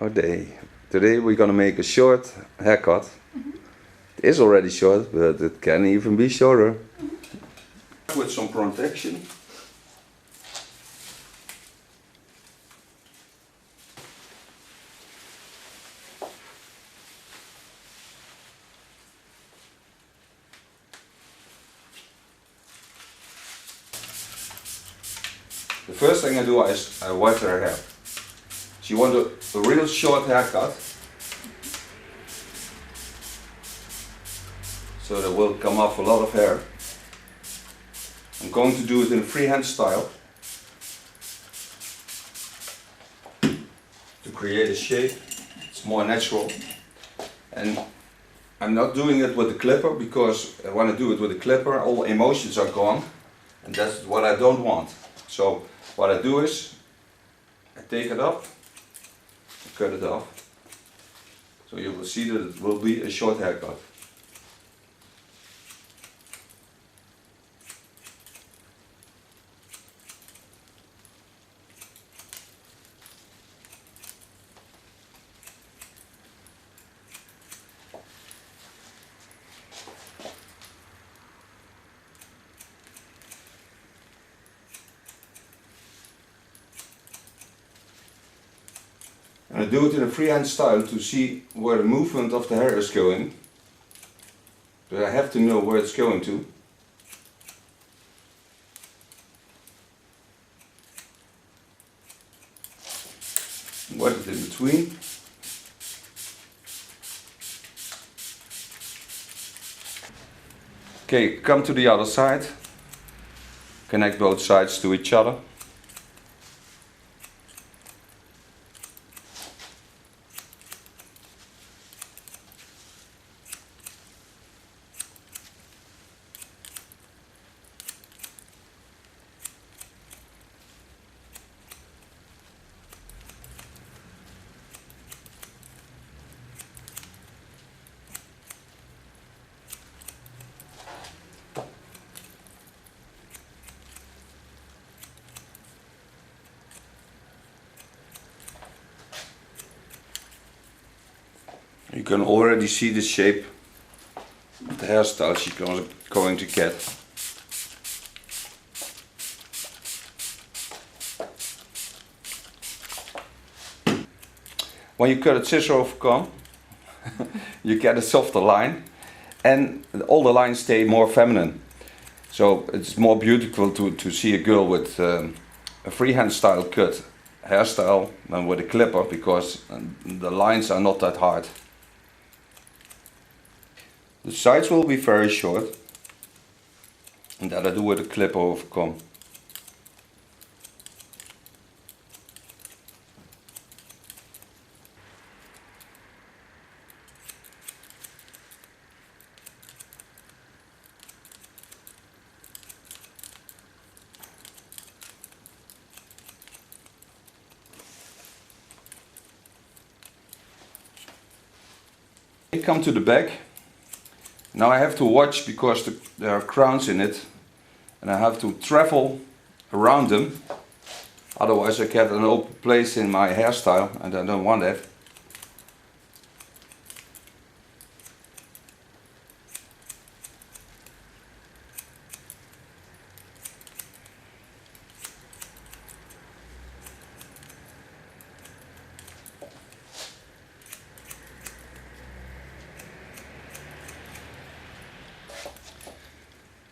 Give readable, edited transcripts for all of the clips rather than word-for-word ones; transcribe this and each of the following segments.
Today we're gonna make a short haircut. It is already short, but it can even be shorter. With some protection. The first thing I do is I wipe their hair. So you want a real short haircut. So there will come off a lot of hair. I'm going to do it in a freehand style. To create a shape, it's more natural. And I'm not doing it with the clipper because when I do it with the clipper, all emotions are gone. And that's what I don't want. So what I do is, I take it off, I cut it off. So you will see that it will be a short haircut. And I do it in a freehand style to see where the movement of the hair is going. But I have to know where it's going to. What is in between. Okay, come to the other side. Connect both sides to each other. You can already see the shape of the hairstyle she's going to get. When you cut a scissor over comb, you get a softer line and all the lines stay more feminine. So it's more beautiful to see a girl with a freehand style cut hairstyle than with a clipper because the lines are not that hard. The sides will be very short, and that I do with a clipper over comb. I come to the back. Now I have to watch because there are crowns in it and I have to travel around them, otherwise I get an open place in my hairstyle and I don't want that.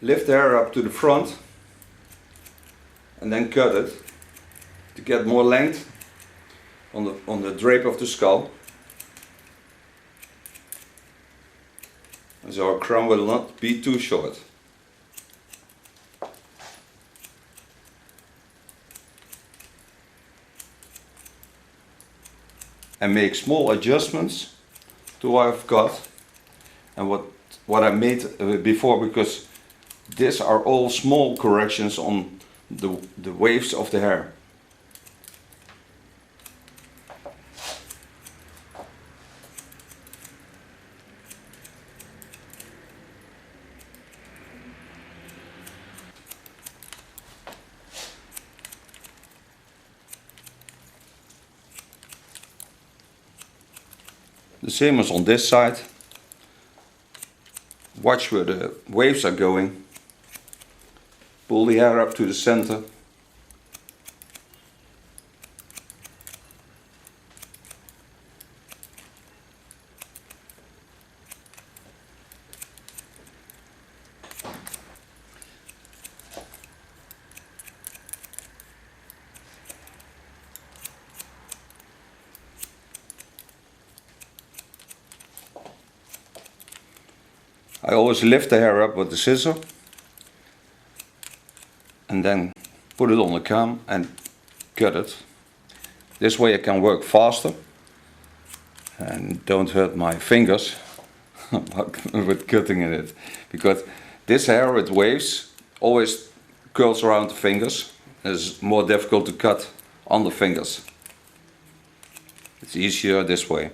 Lift the hair up to the front and then cut it to get more length on the drape of the skull. And so our crown will not be too short. And make small adjustments to what I've got and what I made before, because these are all small corrections on the waves of the hair. The same as on this side. Watch where the waves are going. Pull the hair up to the center. I always lift the hair up with the scissor and then put it on the comb and cut it. This way I can work faster and don't hurt my fingers with cutting in it, because this hair with waves always curls around the fingers. It's more difficult to cut on the fingers. It's easier this way.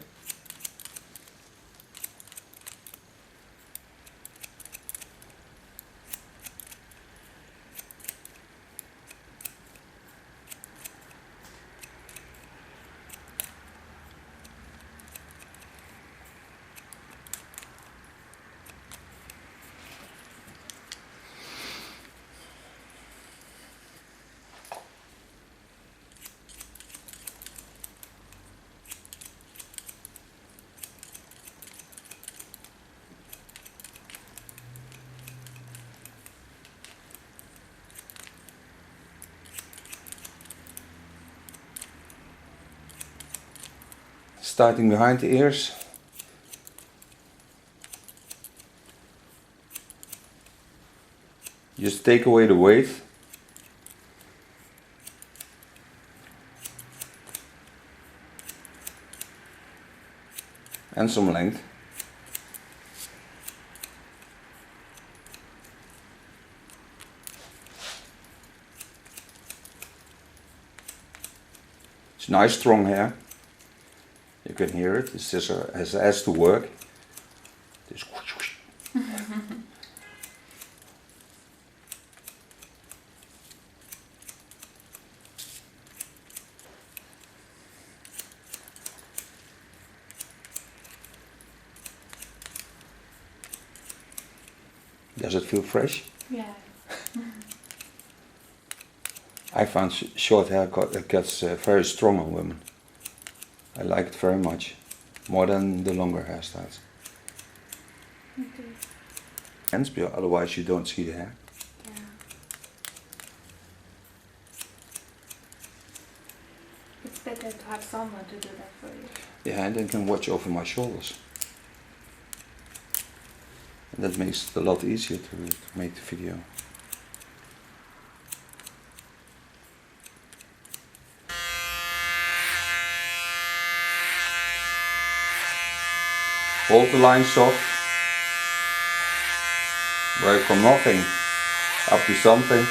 Starting behind the ears. Just take away the weight. And some length. It's nice strong hair. You can hear it, the scissor has to work. Just whoosh, whoosh. Does it feel fresh? Yeah. I found short haircuts very strong on women. I like it very much, more than the longer hairstyles. Okay. And otherwise you don't see the hair. Yeah. It's better to have someone to do that for you. Yeah, and then can watch over my shoulders. And that makes it a lot easier to make the video. Hold the line soft. Work from nothing up to something.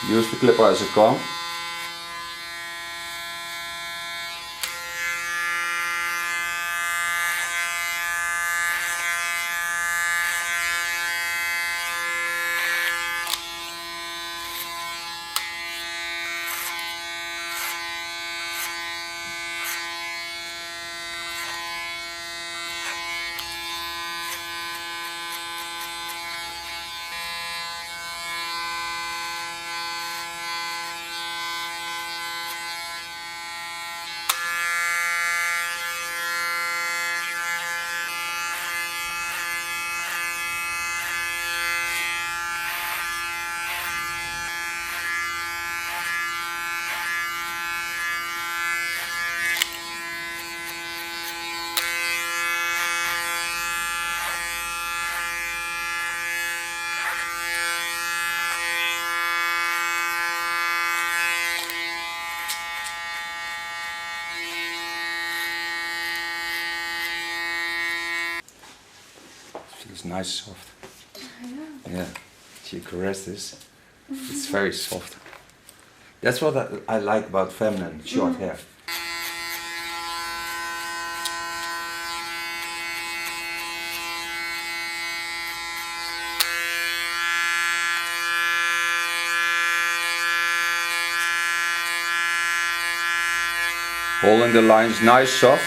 Use the clipper as a comb. Feels nice, soft. I know. Yeah, you caress this. It's very soft. That's what I like about feminine short hair. Holding the lines nice soft.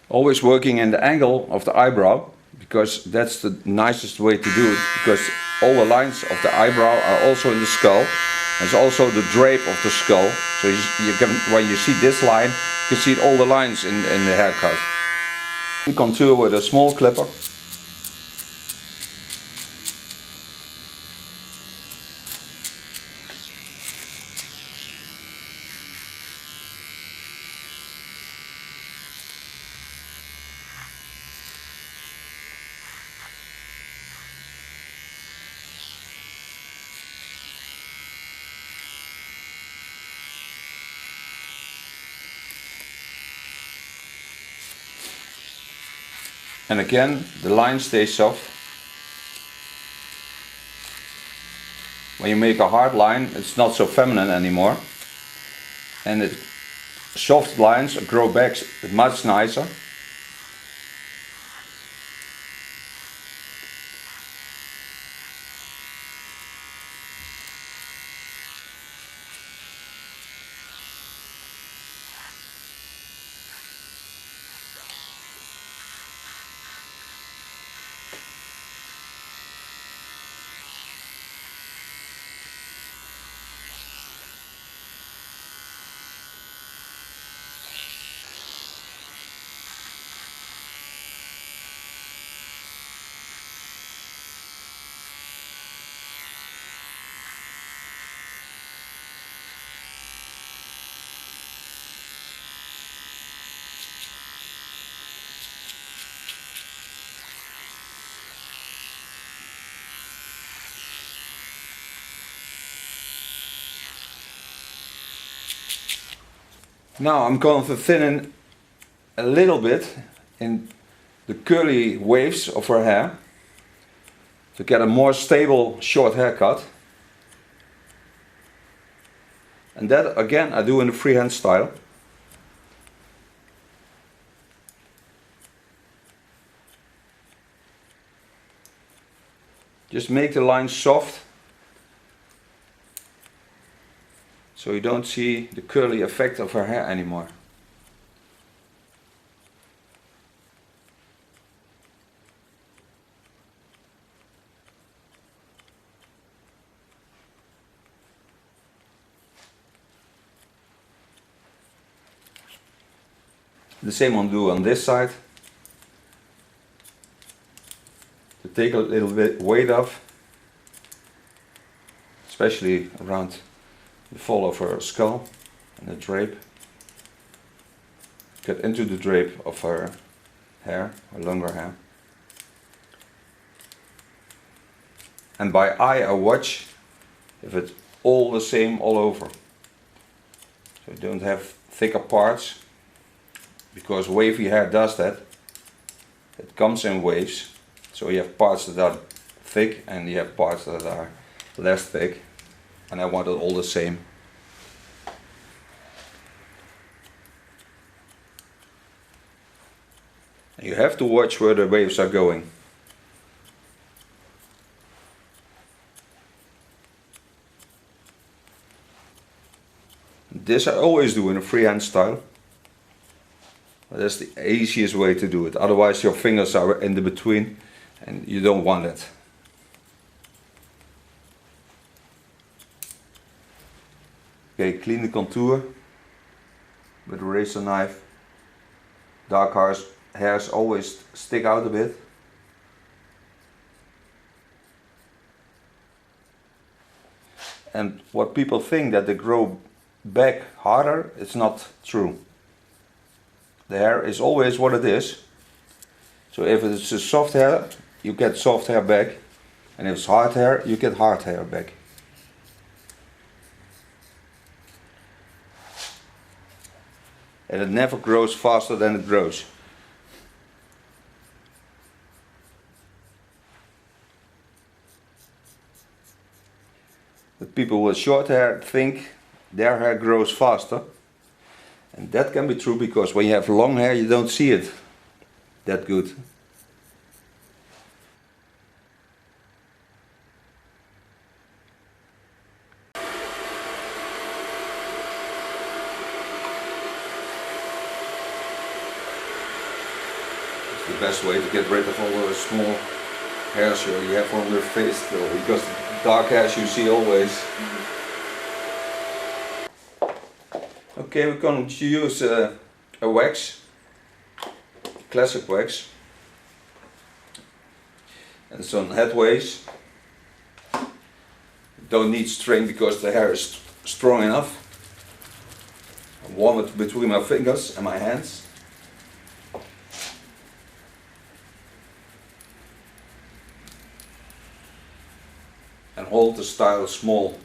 Always working in the angle of the eyebrow, because that's the nicest way to do it, because all the lines of the eyebrow are also in the skull. There's also the drape of the skull, so you can, when you see this line, you can see all the lines in the haircut. You contour with a small clipper. And again, the line stays soft. When you make a hard line, it's not so feminine anymore. And soft lines grow back much nicer. Now I'm going to thin in a little bit in the curly waves of her hair to get a more stable short haircut. And that again I do in the freehand style. Just make the lines soft, so you don't see the curly effect of her hair anymore. The same I'll do on this side. To take a little bit weight off, especially around the fall of her skull and the drape. Get into the drape of her hair, her longer hair. And by eye I watch if it's all the same all over. So you don't have thicker parts, because wavy hair does that. It comes in waves. So you have parts that are thick and you have parts that are less thick. And I want it all the same. You have to watch where the waves are going. This I always do in a freehand style. That's the easiest way to do it. Otherwise your fingers are in the between and you don't want it. Okay, clean the contour with a razor knife. Dark hairs always stick out a bit. And what people think that they grow back harder, it's not true. The hair is always what it is. So if it's a soft hair, you get soft hair back. And if it's hard hair, you get hard hair back. And it never grows faster than it grows. But people with short hair think their hair grows faster. And that can be true because when you have long hair you don't see it that good. It's the best way to get rid of all the small hairs you have on your face still, because dark hairs you see always. Okay, we're going to use a wax, classic wax, and some headways. Don't need string because the hair is strong enough. I warm it between my fingers and my hands. And hold the style small.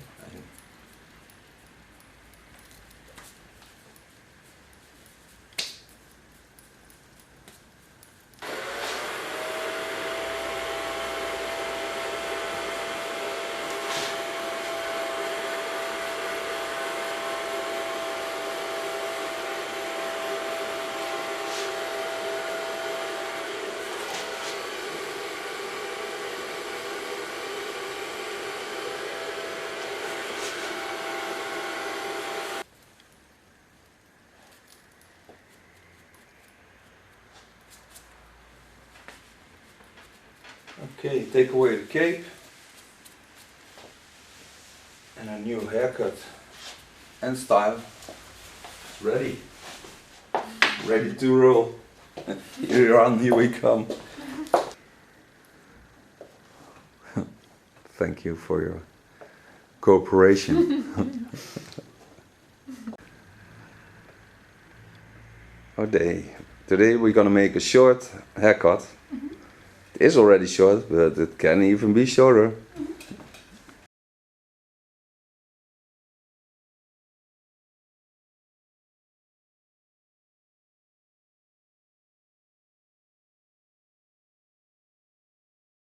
Okay, take away the cape and a new haircut and style. Ready. Ready to roll. Here we come. Thank you for your cooperation. Today we're gonna make a short haircut. It is already short, but it can even be shorter.